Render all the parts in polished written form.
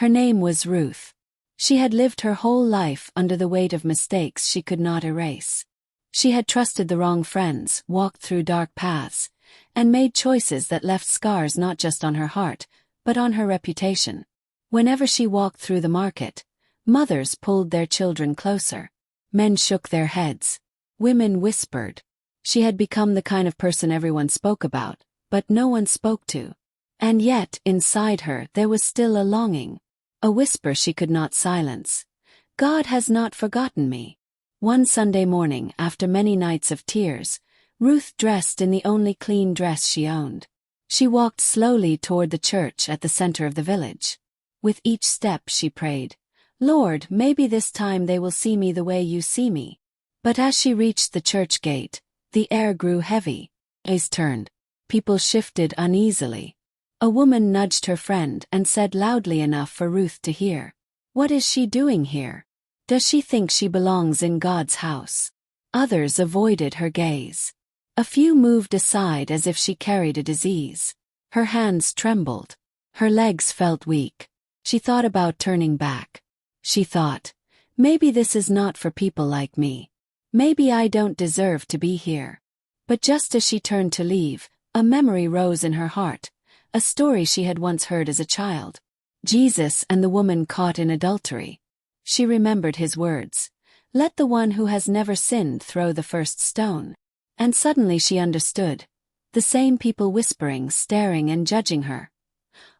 Her name was Ruth. She had lived her whole life under the weight of mistakes she could not erase. She had trusted the wrong friends, walked through dark paths, and made choices that left scars not just on her heart, but on her reputation. Whenever she walked through the market, mothers pulled their children closer. Men shook their heads. Women whispered. She had become the kind of person everyone spoke about, but no one spoke to. And yet, inside her, there was still a longing. A whisper she could not silence. God has not forgotten me. One Sunday morning, after many nights of tears, Ruth dressed in the only clean dress she owned. She walked slowly toward the church at the center of the village. With each step she prayed, "Lord, maybe this time they will see me the way you see me." But as she reached the church gate, the air grew heavy. Eyes turned. People shifted uneasily. A woman nudged her friend and said loudly enough for Ruth to hear, "What is she doing here? Does she think she belongs in God's house?" Others avoided her gaze. A few moved aside as if she carried a disease. Her hands trembled. Her legs felt weak. She thought about turning back. She thought, maybe this is not for people like me. Maybe I don't deserve to be here. But just as she turned to leave, a memory rose in her heart, a story she had once heard as a child. Jesus and the woman caught in adultery. She remembered his words, "Let the one who has never sinned throw the first stone." And suddenly she understood. The same people whispering, staring and judging her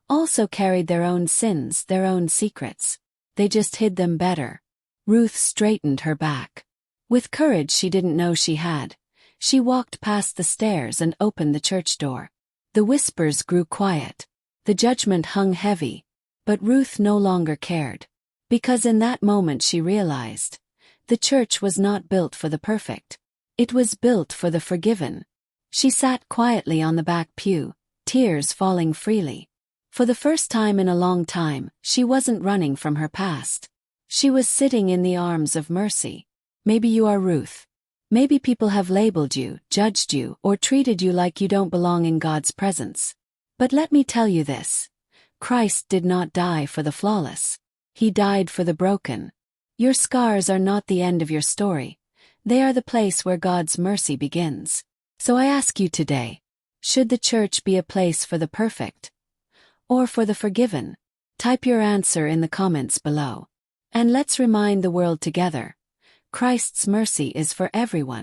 also carried their own sins, their own secrets. They just hid them better. Ruth straightened her back. With courage she didn't know she had, she walked past the stairs and opened the church door. The whispers grew quiet. The judgment hung heavy. But Ruth no longer cared. Because in that moment she realized, the church was not built for the perfect. It was built for the forgiven. She sat quietly on the back pew, tears falling freely. For the first time in a long time, she wasn't running from her past. She was sitting in the arms of mercy. Maybe you are Ruth. Maybe people have labeled you, judged you, or treated you like you don't belong in God's presence. But let me tell you this. Christ did not die for the flawless. He died for the broken. Your scars are not the end of your story. They are the place where God's mercy begins. So I ask you today, should the church be a place for the perfect? Or for the forgiven? Type your answer in the comments below. And let's remind the world together. Christ's mercy is for everyone.